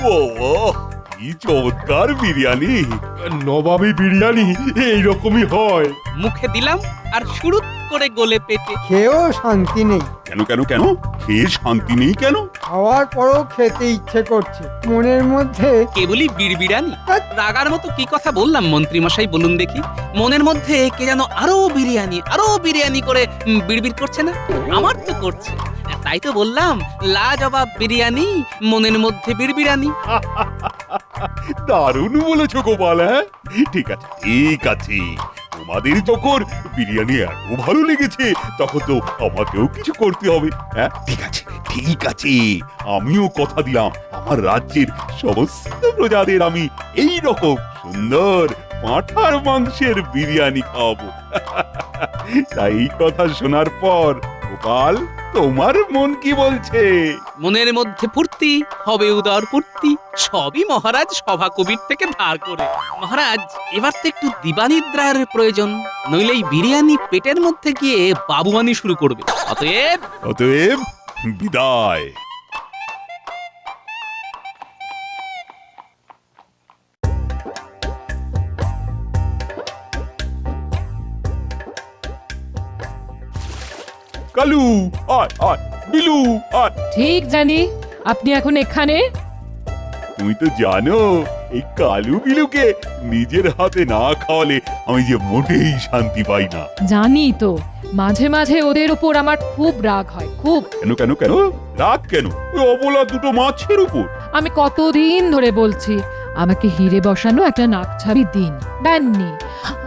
বাবা, কি চমৎকার বিরিয়ানি! নবাবী বিরিয়ানি এইরকমই হয়। মুখে দিলাম আর শুরুত করে গলে পেটে। খেয়েও শান্তি নেই, কেন কেন কেন? খেয়ে শান্তি নেই কেন? খাওয়ার পরও খেতে ইচ্ছে করছে। মনের মধ্যে কেবলই বিড়বিড়ানি। রাগার মতো কি কথা বললাম মন্ত্রী মশাই, বলুন দেখি? মনের মধ্যে কে যেন আরো বিরিয়ানি করে বিড়বিড় করছে না? আমার তো করছে। তাই তো বললাম, লাজবাব বিরিয়ানি, মনের মধ্যে বিড়বিড়ানি। দারুণ বলেছো গোপাল। হ্যাঁ, ঠিক আছে ঠিক আছে, তোমাদের যখন বিরিয়ানি এত ভালো লেগেছে তখন তো আমাকেও কিছু করতে হবে। হ্যাঁ, ঠিক আছে ঠিক আছে, আমিও কথা দিলাম আমার রাজ্যের সমস্ত প্রজাদের আমি এই রকম সুন্দর পাঁঠার মাংসের বিরিয়ানি খাওয়াবো। তাই এই কথা শোনার পর গোপাল, তোমার মন কি বলছে? মনের মধ্যে ফুর্তি, হবে উদর পূর্তি, সবই মহারাজ সভা কবির থেকে ধার করে। মহারাজ, এবার তো একটু দিবানিদ্রার প্রয়োজন, নইলে এই বিরিয়ানি পেটের মধ্যে গিয়ে বাবুয়ানি শুরু করবে। অতএব অতএব বিদায়। কালু আয় আয়, বিলু আয়। ঠিক জানি আপনি এখন এখানে। তুমি তো জানো এই কালু বিলুকে নিজের হাতে না খাওয়ালে আমি যে মোটেই শান্তি পাই না। জানি তো, মাঝে মাঝে ওদের ওপর আমার খুব রাগ হয়, খুব। কেন কেন কেন রাগ কেন? ওই অবলা দুটো মাছের উপর। আমি কতদিন ধরে বলছি আমাকে হিরে বসানো একটা নাকছাবি দিন, দেননি।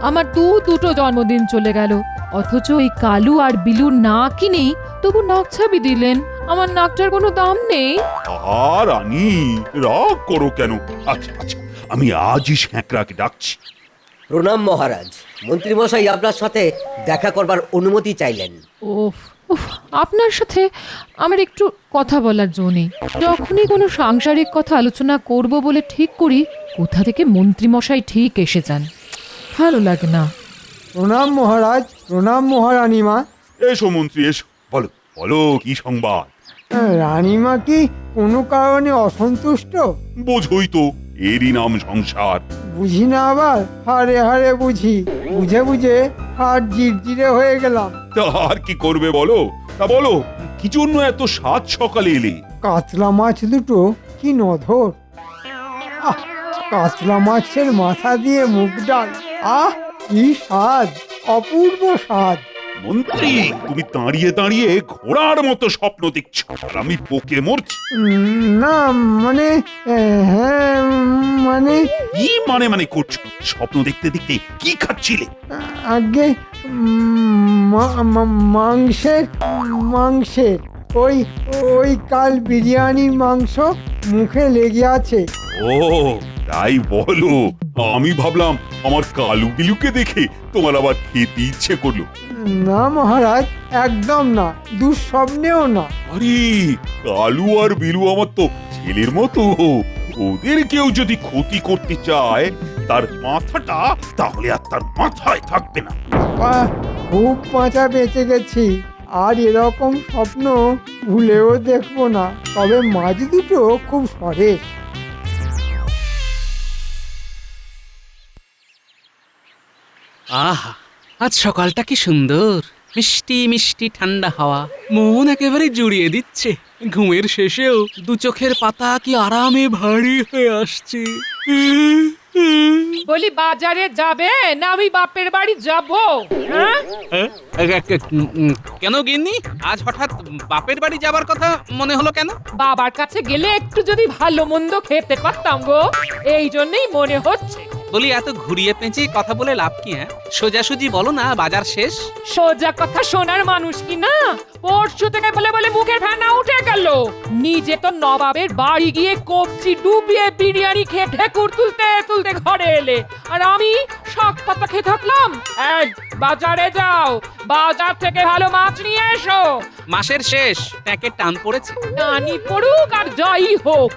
আমার দুটো জন্মদিন চলে গেল, অথচ এই কালু আর বিলু না কিনেই তবু নাকছাবি দিলেন। আমার নাকটার কোনো দাম নেই। আর রানী, রাগ করো কেন? আচ্ছা আচ্ছা, আমি আজই শ্যাঁকড়াকে ডাকছি। প্রণাম মহারাজ, মন্ত্রীমশাই আপনার সাথে দেখা করবার অনুমতি চাইলেন। ওফ উফ, আপনার সাথে আমার একটু কথা বলার জো নেই। যখনই কোনো সাংসারিক কথা আলোচনা করব বলে ঠিক করি, কোথা থেকে মন্ত্রীমশাই ঠিক এসে যান, ভালো লাগে না। প্রণাম মহারাজ, প্রণাম মহারানীমা। এসো মন্ত্রী এসো, বলো বলো কি সংবাদ? রানীমা কি কোনো কারণে অসন্তুষ্ট? বোঝই তো, এরই নাম সংসার। বুঝি না আবার হারে হারে বুঝি, বুঝে বুঝে আর জিরজিরে হয়ে গেলাম। তা আর কি করবে বলো? তা বলো, কি জন্য এত সাত সকালে এলে? কাতলা মাছ দুটো কি নধর! আহ, কাতলা মাছের মাথা দিয়ে মুগ ডাল, আহ কি স্বাদ, অপূর্ব স্বাদ। মন্ত্রী, তুমি দাঁড়িয়ে দাঁড়িয়ে ঘোড়ার মতো স্বপ্ন দেখছো আর আমি পোকে মরছি। না মানে হ্যাঁ মানে কি মানে মানে করছো? স্বপ্ন দেখতে দেখতে কি খাচ্ছিলে? আগে মাংসের মাংসের ওই ওই কাল বিরিয়ানির মাংস মুখে লেগে আছে। ও তাই বলো, আমি ভাবলাম আমার কালু বিলুকে দেখে তোমার আবার খেতে ইচ্ছে করলো। না মহারাজ, একদম না, দুঃস্বপ্নেও না। আরে কালু আর বিলু আমার তো ছেলের মতো, ওদের কেউ যদি ক্ষতি করতে চায় তার মাথাটা তাহলে আর তার মাথায় থাকবে না। বাহ, খুব বাঁচা বেঁচে গেছি, আর এরকম স্বপ্ন ভুলেও দেখবো না। তবে মাছ দুটো খুব সরেস। আহা, আজ সকালটা কি সুন্দর, মিষ্টি মিষ্টি ঠান্ডা হাওয়া মন একেবারে জুড়িয়ে দিচ্ছে। ঘুমের শেষেও দু চোখের পাতা কি আরামে ভারী হয়ে আসছে। বলি বাজারে যাবে না আমি বাপের বাড়ি যাব? কেন গিন্নি, আজ হঠাৎ বাপের বাড়ি যাবার কথা মনে হলো কেন? বাবার কাছে গেলে একটু যদি ভালো মন্দ খেতে পারতাম গো, এই জন্যই মনে হচ্ছে। বলি এত ঘুরিয়ে পেঁচিয়ে কথা বলে লাভ কি? সোজাসুজি বলো না, বাজার শেষ। সোজা কথা শোনার মানুষ কি না? পরশু থেকে বলে বলে মুখের ফেনা উঠে গেল। নিজে তো নবাবের বাড়ি গিয়ে কবজি ডুবিয়ে বিরিয়ানি খেয়ে ঢেকুর তুলতে তুলতে ঘরে এলে, আর আমি শাক পাতা খেয়ে থাকলাম। এই বাজারে যাও, বাজার থেকে ভালো মাছ নিয়ে এসো। মাসের শেষ, ট্যাঁকের টান পড়েছে। টানি পড়ুক আর যাই হোক,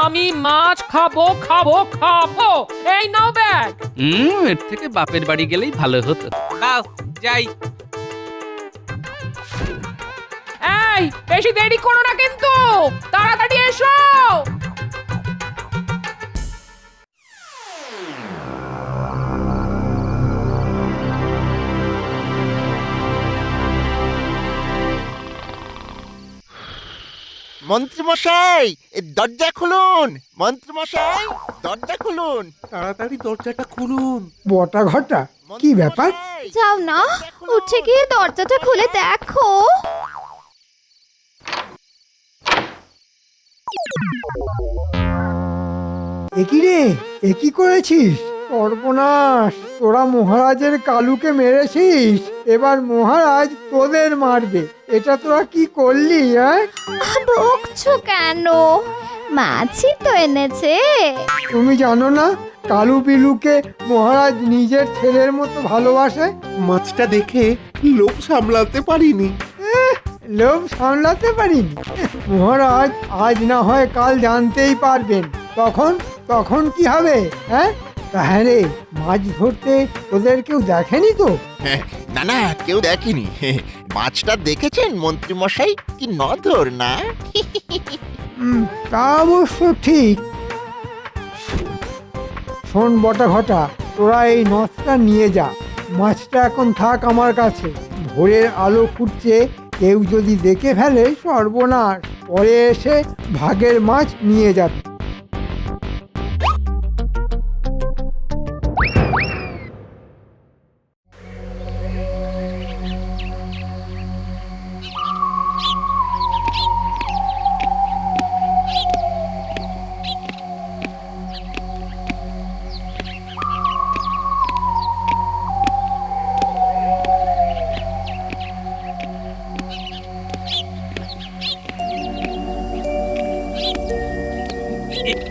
আমি মাছ খাবো খাবো খাবো। এই নাও ব্যাগ। এর থেকে বাপের বাড়ি গেলেই ভালো হতো। দাও যাই। মশাই বেশি দেরি করো না কিন্তু, তাড়াতাড়ি এসো। মন্ত্রীমশাই দরজা খুলুন, মন্ত্রীমশাই দরজা খুলুন, তাড়াতাড়ি দরজাটা খুলুন। বটা ঘটা কি ব্যাপার? মন্ত্রীমশাই, যাও না, দরজা খুলুন। উঠে গিয়ে দরজাটা খুলে দেখো। একই রে, একই করেছিস? সর্বনাশ, তোরা মহারাজের কালুকে মেরেছিস, এবার মহারাজ তোদের মারবে। এটা তোরা কি করলি? হ্যাঁ, বকছো কেন? মাছই তো এনেছে। তুমি জানো না কালু বিলুকে মহারাজ নিজের ছেলের মতো ভালোবাসে? মাছটা দেখে লোভ সামলাতে পারিনি। লোভ সামলাতে পারিনি? মহারাজ আজ না হয় কাল জানতেই পারবেন। তখন তখন কি হবে? হ্যাঁ হ্যাঁ রে, মাছ ধরতে তোদের কেউ দেখেনি তো? না না, কেউ দেখেনি। মাছটা দেখেছেন মন্ত্রীমশাই, কি নধর না? তা অবশ্য ঠিক। শোন বটা ঘটা, তোরা এই নথটা নিয়ে যা। মাছটা এখন থাক আমার কাছে। ভোরের আলো ফুটছে, কেউ যদি দেখে ফেলে সর্বনাশ। পরে এসে ভাগের মাছ নিয়ে যাবে।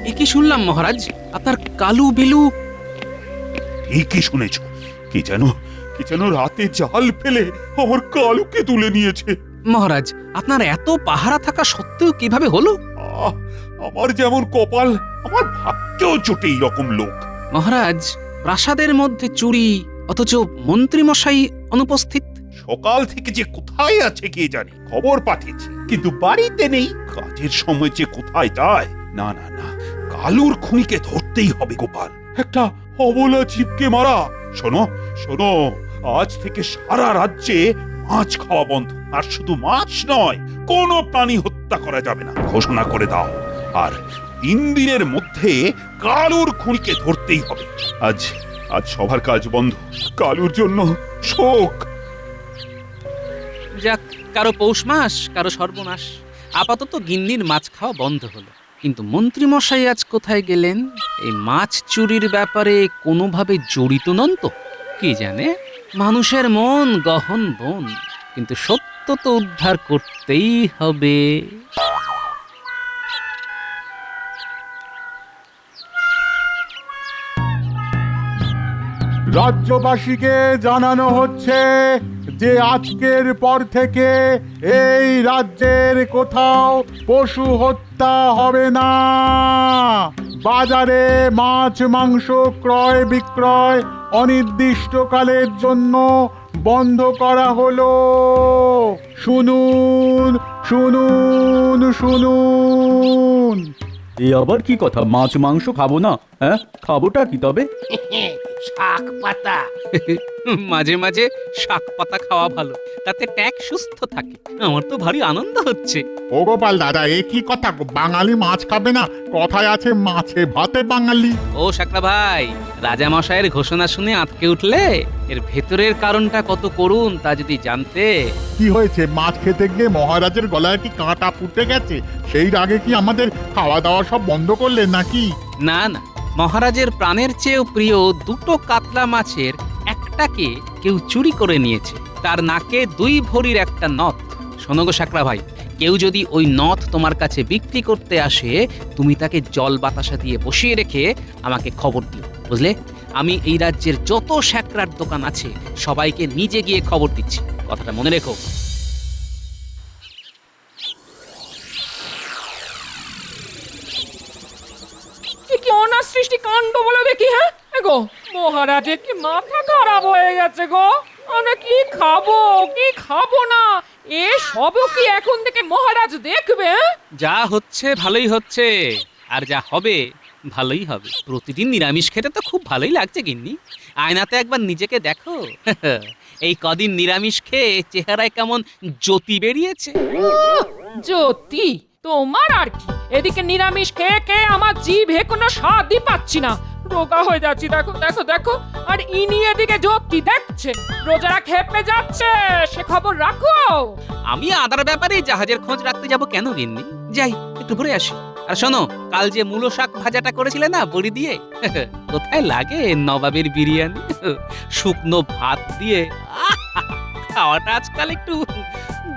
এ কি শুনলাম মহারাজ, আপনার কালু বিলু? ঠিকই শুনেছ। কি যেন রাতে জাল ফেলে আমার কালুকে তুলে নিয়েছে। মহারাজ, আপনার এত পাহারা থাকা সত্ত্বেও কিভাবে হলো? আহ, আমার যেমন কপাল, আমার ভাগ্যেও জোটে এইরকম লোক। মহারাজ, প্রাসাদের মধ্যে চুরি, অথচ মন্ত্রী মশাই অনুপস্থিত। সকাল থেকে যে কোথায় আছে কে জানে, খবর পাঠিয়েছি কিন্তু বাড়িতে নেই। কাজের সময় যে কোথায় যায়। না না না, কালুর খুনিকে ধরতেই হবে গোপাল। একটা অবলা জীবকে মারা। শোনো শোনো, আজ থেকে সারা রাজ্যে মাছ খাওয়া বন্ধ। আর শুধু মাছ নয়, কোনো প্রাণী হত্যা করা যাবে না ঘোষণা করে দাও। আর 3 দিনের মধ্যে কালুর খুনিকে ধরতেই হবে। আজ আজ সবার কাজ বন্ধ। কালুর জন্য শোক। যাক, কারো পৌষ মাস, কারো সর্বনাশ। আপাতত গিন্নির মাছ খাওয়া বন্ধ হলো। কিন্তু মন্ত্রী মশাই আজ কোথায় গেলেন? এই মাছ চুরির ব্যাপারে কোনোভাবে জড়িত নন তো? কি জানে, মানুষের মন গহন বন, কিন্তু সত্য তো উদ্ধার করতেই হবে। রাজ্যবাসীকে জানানো হচ্ছে যে আজকের পর থেকে এই রাজ্যের কোথাও পশু হত্যা হবে না। বাজারে মাছ মাংস ক্রয় বিক্রয় অনির্দিষ্টকালের জন্য বন্ধ করা হলো। শুনুন শুনুন শুনুন। এ আবার কি কথা? মাছ মাংস খাবো না? হ্যাঁ, খাবোটা কি তবে? শাক পাতা। মাঝে মাঝে শাক পাতা খাওয়া ভালো, তাতে ট্যাক সুস্থ থাকে। আমার তো ভারী আনন্দ হচ্ছে। ও গোপাল দাদা, এ কি কথা? বাঙালি মাছ খাবে না? কথায় আছে মাছে ভাতে বাঙালি। ও শাকরা ভাই, রাজা মশাইয়ের ঘোষণা শুনে আঁতকে উঠলে? এর ভেতরের কারণটা কত করুন তা যদি জানতে। কি হয়েছে? মাছ খেতে গিয়ে মহারাজের গলায় কি কাঁটা ফুটে গেছে? সেই আগে কি আমাদের খাওয়া দাওয়া সব বন্ধ করলেন নাকি? না না, মহারাজের প্রাণের চেয়েও প্রিয় 2টো কাতলা মাছের একটাকে কেউ চুরি করে নিয়েছে। তার নাকে 2 ভরির একটা নথ। শোনো গো শাকরা ভাই, কেউ যদি ওই নথ তোমার কাছে বিক্রি করতে আসে, তুমি তাকে জল বাতাসা দিয়ে বসিয়ে রেখে আমাকে খবর দিও, বুঝলে? আমি এই রাজ্যের যত শ্যাকরার দোকান আছে সবাইকে নিজে গিয়ে খবর দিচ্ছি, কথাটা মনে রেখো। কি অনার সৃষ্টি কাণ্ড বলে দেখি। হ্যাঁ গো, মহারাজের কি মাথা খারাপ হয়ে গেছে গো? আমরা কি খাবো না এ সবও কি এখন থেকে মহারাজ দেখবে? যা হচ্ছে ভালোই হচ্ছে, আর যা হবে ভালোই হবে। প্রতিদিন নিরামিষ খেতে তো খুব ভালোই লাগছে গিন্নি। আয়নাতে একবার নিজেকে দেখো। এই কদিন নিরামিষ খেয়ে চেহারায় কেমন জ্যোতি বেরিয়েছে। জ্যোতি তোমার আর কি, এদিকে নিরামিষ খেয়ে খেয়ে আমার জিভে কোনো স্বাদই পাচ্ছি না, রোগা হয়ে যাচ্ছি। দেখো দেখো দেখো, আর ইনি এদিকে জ্যোতি দেখছেন, রোজারা খেপে যাচ্ছে, সে খবর রাখো। আমি আদার ব্যাপারে জাহাজের খোঁজ রাখতে যাব কেন গিন্নি? যাই একটু ঘুরে আসি। আর শোনো, কাল যে মূলো শাক ভাজাটা করেছিলে না বড়ি দিয়ে, কোথায় লাগে নবাবের বিরিয়ানি শুকনো ভাত দিয়ে। খাওয়াটা আজকাল একটু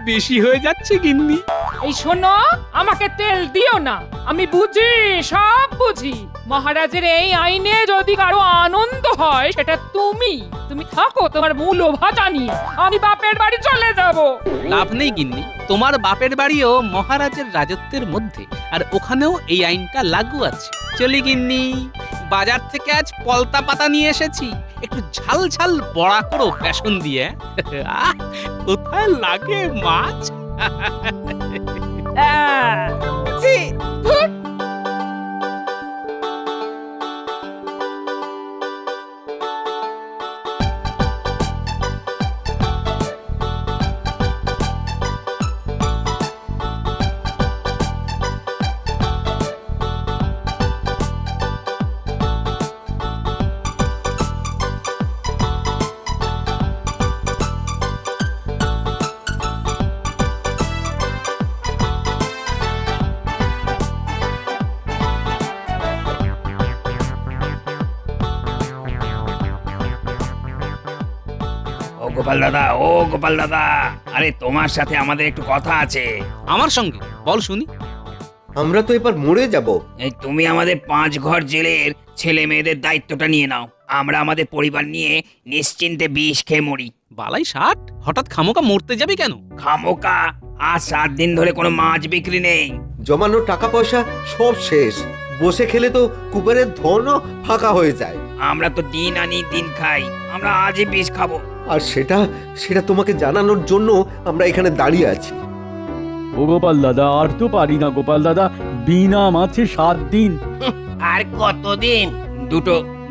বেশি হয়ে যাচ্ছে গিন্নি। এই শোনো, আমাকে তেল দিও না, আমি বুঝি, সব বুঝি। মহারাজের এই আইনে যদি কারো আনন্দ হয় সেটা তুমি থাকো তোমার মূল ভাজা নিয়ে, আমি বাপের বাড়ি চলে যাব। লাভ নেই গিন্নি, তোমার বাপের বাড়িও মহারাজের রাজত্বের মধ্যে, আর ওখানেও এই আইনটা লাগু আছে। চলি গিন্নি, বাজার থেকে আজ পলতা পাতা নিয়ে এসেছি, একটু ঝাল ঝাল বড়া করো বেসন দিয়ে। আহ, কোথায় লাগে মাছ। ছি, ধুর। গোপাল দাদা, ও গোপাল দাদা, আরে তোমার সাথে আমাদের একটু কথা আছে। আমার সঙ্গে বল শুনি। আমরা তো এবার মরে যাব। এই তুমি আমাদের 5 ঘর জেলের ছেলে মেয়েদের দায়িত্বটা নিয়ে নাও, আমরা আমাদের পরিবার নিয়ে নিশ্চিন্তে বিষ খেয়ে মরি। বালাই ষাট, হঠাৎ খামোকা মরতে যাবি কেন? খামোকা, আজ 7 দিন ধরে কোনো মাছ বিক্রি নেই। জমানো টাকা পয়সা সব শেষ, বসে খেলে তো কুবেরের ধনও ফাঁকা হয়ে যায়। আমরা তো দিন আনি দিন খাই, আমরা আজই বিষ খাবো। আর সেটা তোমাকে জানানোর জন্য আমরা এখানে দাঁড়িয়ে আছি। ও গোপাল দাদা, আর তো পারি না গোপাল দাদা, বিনা মাছে 7 দিন। আর কতদিন?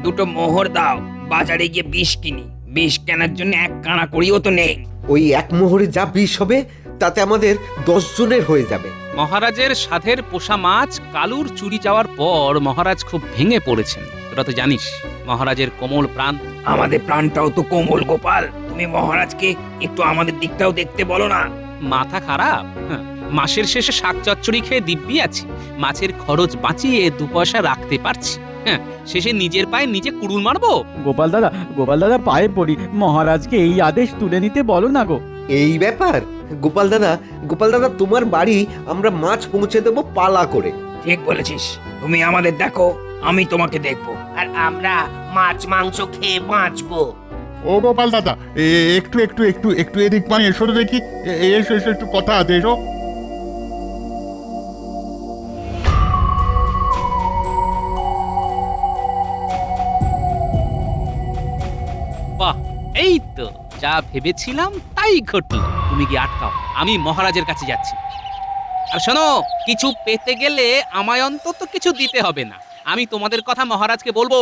দুটো মোহর দাও, বাজারে গিয়ে বিষ কিনি। বিষ কেনার জন্য 1 কানা করিও তো নেই। ওই এক মোহরে যা বিষ হবে তাতে আমাদের 10 জনের হয়ে যাবে। মহারাজের সাধের পোষা মাছ কালুর চুরি যাওয়ার পর মহারাজ খুব ভেঙে পড়েছেন। তোরা তো জানিস মহারাজের কোমল প্রাণ। আমাদের প্রাণটাও তো কোমল গোপাল, তুমি মহারাজকে একটু আমাদের দিকটাও দেখতে বলো না। মাথা খারাপ? হ্যাঁ, মাসের শেষে শাক চচ্চড়ি খেয়ে দিব্যি আছি, মাছের খরচ বাঁচিয়ে 2 পয়সা রাখতে পারছি। হ্যাঁ, শেষে নিজের পায়ে নিজে কুড়ুল মারবো? গোপাল দাদা পায়ে পড়ি, মহারাজকে এই আদেশ তুলে নিতে বলো না গো। এই ব্যাপার গোপাল দাদা তোমার বাড়ি আমরা মাছ পৌঁছে দেবো পালা করে। ঠিক বলেছিস, তুমি আমাদের দেখো, আমি তোমাকে দেখবো, আর আমরা মাছ মাংস খেয়ে বাঁচবো। ও গোপাল দাদা, একটু এদিক মানে এসো তো দেখি। এসো একটু কথা আছে, এসো। বাহ, এই তো যা ভেবেছিলাম তাই ঘটলো। তুমি কি আটকাও, আমি মহারাজের কাছে যাচ্ছি। আর শোনো, কিছু পেতে গেলে আমায় অন্তত কিছু দিতে হবে না, আমি তোমাদের কথা মহারাজকে বলবো।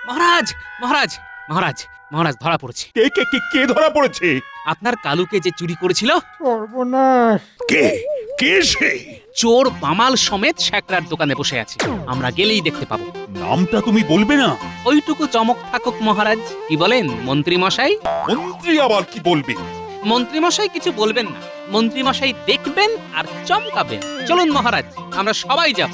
মহারাজ মহারাজ মহারাজ মহারাজ, ধরা পড়েছে। কে ধরা পড়েছে? আপনার কালুকে যে চুরি করেছিল। সর্বনাশ! কে সে? চোর বামাল সমেত শ্যাকরার দোকানে বসে আছে, আমরা গেলেই দেখতে পাবো। নামটা তুমি বলবে না? ওইটুকু চমক থাকুক মহারাজ। কি বলেন মন্ত্রী মশাই? মন্ত্রী আবার কি বলবে? মন্ত্রী মশাই কিছু বলবেন না, মন্ত্রী মশাই দেখবেন আর চমকাবেন। চলুন মহারাজ, আমরা সবাই যাব।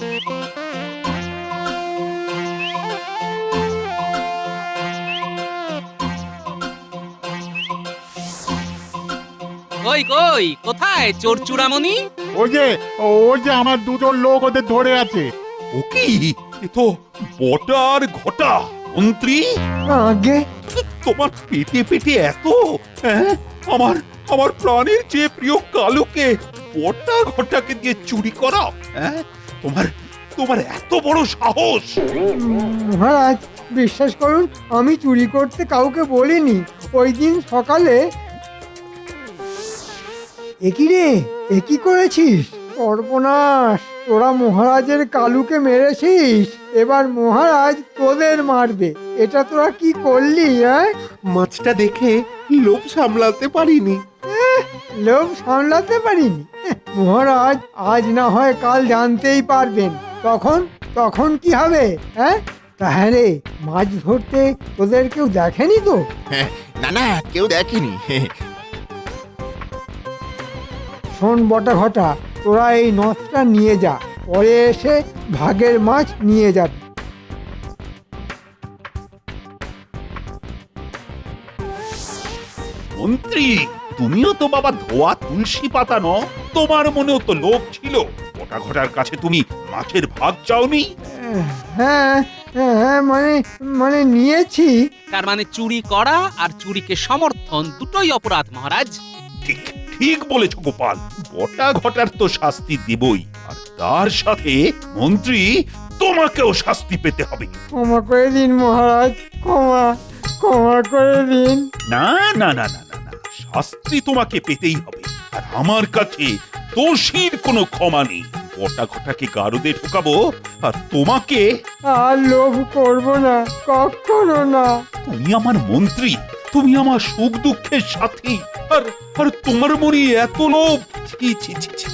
কই কোথায় চোর চূড়ামণি? ওই যে আমার 2জন লোক ওদের ধরে আছে। ও কি, এ তো বটা আর ঘটা। মন্ত্রী, আগে তোমার পেটে এত, হ্যাঁ? আমার প্রাণের চেয়ে প্রিয় কালুকে বটা ঘটাকে দিয়ে চুরি করাও? হ্যাঁ, তোমার তোমার এত বড় সাহস! মহারাজ বিশ্বাস করুন, আমি চুরি করতে কাউকে বলিনি। ওই দিন সকালে একই রে, একই করেছিস? সর্বনাশ, তোরা মহারাজের কালুকে মেরেছিস, এবার মহারাজ তোদের মারবে। এটা তোরা কি করলি? হ্যাঁ, মাছটা দেখে লোভ সামলাতে পারিনি। লোভ সামলাতে পারিনি? মহারাজ আজ না হয় কাল জানতেই পারবেন। তখন তখন কি হবে? হ্যাঁ, তাহলে মাছ ধরতে তোদের কেউ দেখেনি তো? না না, কেউ দেখেনি। শোন বটা ঘটা, তোরা এই নথটা নিয়ে যা, পরে এসে ভাগের মাছ নিয়ে যাবি। মন্ত্রী, তুমিও তো বাবা ধোয়া তুলসী পাতা ন, তোমার মনেও তো লোভ ছিল। বটা ঘটার কাছে তুমি মাছের ভাগ চাওনি? হ্যাঁ হ্যাঁ, মানে মানে নিয়েছি। তার মানে চুরি করা আর চুরিকে সমর্থন দুটোই অপরাধ মহারাজ। ঠিক ঠিক বলেছ গোপাল, বটা ঘটার তো শাস্তি দেবই, আর তার সাথে মন্ত্রী তোমাকেও শাস্তি পেতে হবে। ক্ষমা করে দিন মহারাজ, ক্ষমা ক্ষমা করে দিন। না না না না না না, শাস্তি তোমাকে পেতেই হবে। আর আমার কাছে দোষীর কোনো ক্ষমা নেই। বটা ঘটাকে গারদে ঢোকাবো, আর তোমাকে। আর লোভ করব না, কখনো না। তুমি আমার মন্ত্রী, তুমি আমার সুখ দুঃখের সাথী, আর আর তোমার মনে এত লোভ! ছি ছি ছি ছি,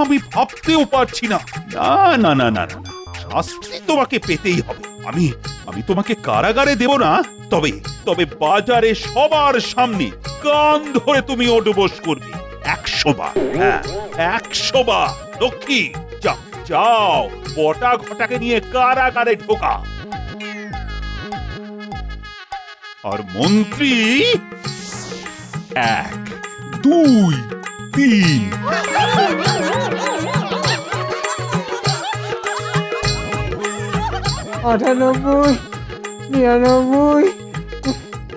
আমি ভাবতেও পারছি না। না না না না না, শাস্তি তোমাকে পেতেই হবে। আমি আমি তোমাকে কারাগারে দেব না, তবে তবে বাজারে সবার সামনে কান ধরে তুমি ওঠবোস করবে 100 বার। হ্যাঁ, 100 বার। লক্ষ্মী, যাও যাও, বটা ঘটাকে নিয়ে কারাগারে ঢোকা। আর মন্ত্রী 1 2 3। 98, 99,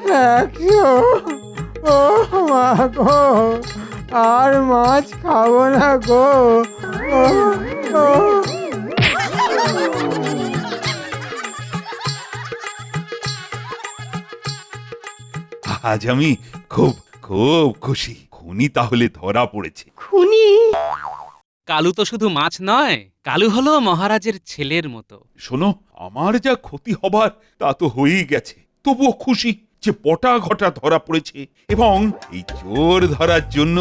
100। ও মা গো, আর মাছ খাবো না গো। ও, ও। আজ আমি খুব খুব খুশি। খুনি তাহলে ধরা পড়েছে। খুনি? কালু তো শুধু মাছ নয়, কালু হলো মহারাজের ছেলের মতো। শোনো, আমার যা ক্ষতি হবার তা তো হয়েই গেছে, তবুও খুশি যে বটা ঘটা ধরা পড়েছে, এবং এই চোর ধরার জন্য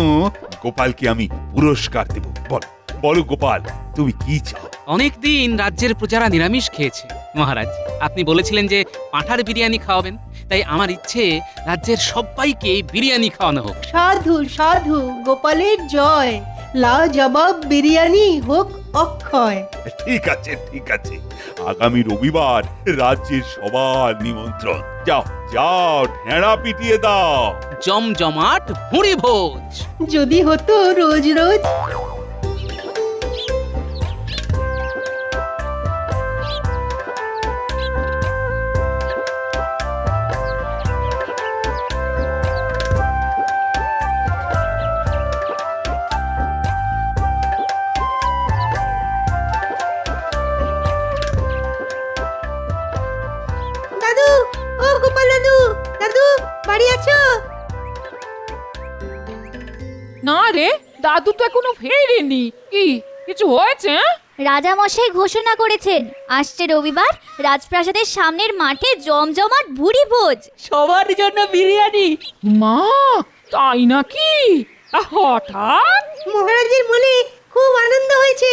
গোপালকে আমি পুরস্কার দেব। বলো বলো গোপাল, তুমি কি চাও? অনেকদিন রাজ্যের প্রজারা নিরামিষ খেয়েছে মহারাজ। আপনি বলেছিলেন যে পাঁঠার বিরিয়ানি খাওয়াবেন, তাই আমার ইচ্ছে রাজ্যের সবাইকে বিরিয়ানি খাওয়ানো হোক। সাধু সাধু, গোপালের জয়। লাজবাব বিরিয়ানি হোক অক্ষয়। ঠিক আছে ঠিক আছে, আগামী রবিবার রাজ্যের সবার নিমন্ত্রণ। যাও যাও, ঢেঁড়া পিটিয়ে দাও। জমজমাট ভুঁড়ি ভোজ। যদি হতো রোজ রোজ। দাদু, ও গোপাল দাদু, দাদু বাড়ি আছো? না রে, দাদু তো এখনো ফেরেনি। কি কিছু হয়েছে? রাজামশাই ঘোষণা করেছেন আসছে রবিবার রাজপ্রাসাদের সামনের মাঠে জমজমাট ভুরি ভোজ। সবার জন্য বিরিয়ানি। মা, তাই নাকি? হঠাৎ মহারাজের মনে খুব আনন্দ হয়েছে।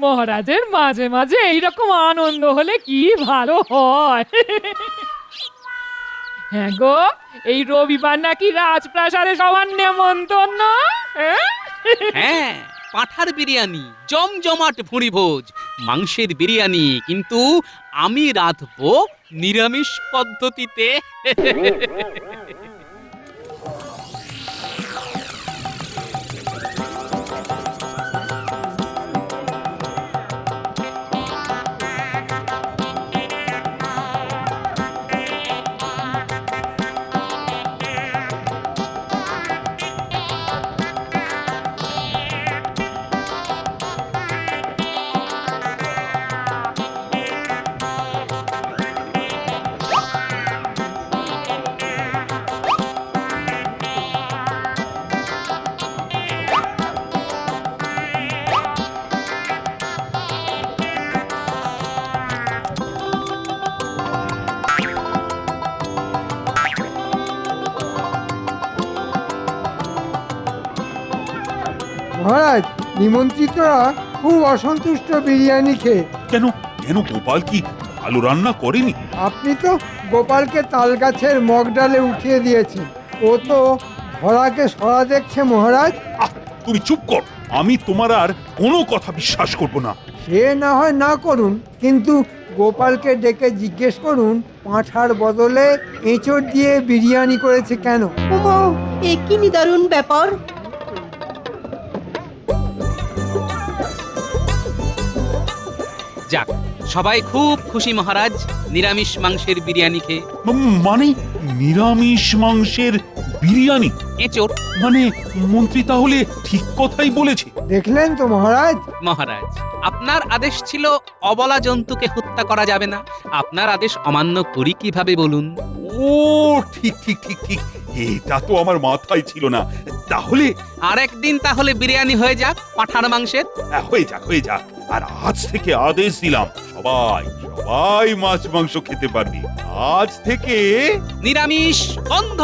মহারাজের মাঝে মাঝে এইরকম আনন্দ হলে কি ভালো হয়। হ্যাঁ গো, এই রবিবার নাকি রাজপ্রাসাদে সবার নেমন্তন্ন। হ্যাঁ, পাঁঠার বিরিয়ানি, জমজমাট ভুঁড়ি ভোজ, মাংসের বিরিয়ানি, কিন্তু আমি রাঁধবো নিরামিষ পদ্ধতিতে। মহারাজ নিমন্ত্রিতরা খুব অসন্তুষ্ট বিরিয়ানি খেয়ে। কেন কেন গোপাল কি ভালো রান্না করেনি? আপনি তো গোপালকে তাল গাছের মগ ডালে উঠিয়ে দিয়েছেন, ও তো ধরাকে সরা দেখছে মহারাজ। আহ, তুমি চুপ কর, আমি তোমার আর কোনো কথা বিশ্বাস করব না। সে না হয় না করুন, কিন্তু গোপালকে ডেকে জিজ্ঞেস করুন পাঁঠার বদলে এঁচড় দিয়ে বিরিয়ানি করেছে কেন। ওমা, এ কি নিদারুণ ব্যাপার! যাক, সবাই খুব খুশি মহারাজ নিরামিষ মাংসের বিরিয়ানি খেয়ে। মানে নিরামিষ মাংসের বিরিয়ানি? এঁচোড়। মানে মন্ত্রী তাহলে ঠিক কথাই বলেছে। দেখলেন তো মহারাজ। মহারাজ, আপনার আদেশ ছিল অবলা জন্তুকে হত্যা করা যাবে না। আপনার আদেশ অমান্য করি কিভাবে বলুন? ও ঠিক ঠিক ঠিক ঠিক, এটা তো আমার মাথায় ছিল না। তাহলে আরেকদিন তাহলে বিরিয়ানি হয়ে যাক পাঁঠার মাংসের। হয়ে যাক হয়ে যাক। আর আজ থেকে আদেশ দিলাম, সবাই সবাই মাছ মাংস খেতে পারবি। আজ থেকে নিরামিষ বন্ধ।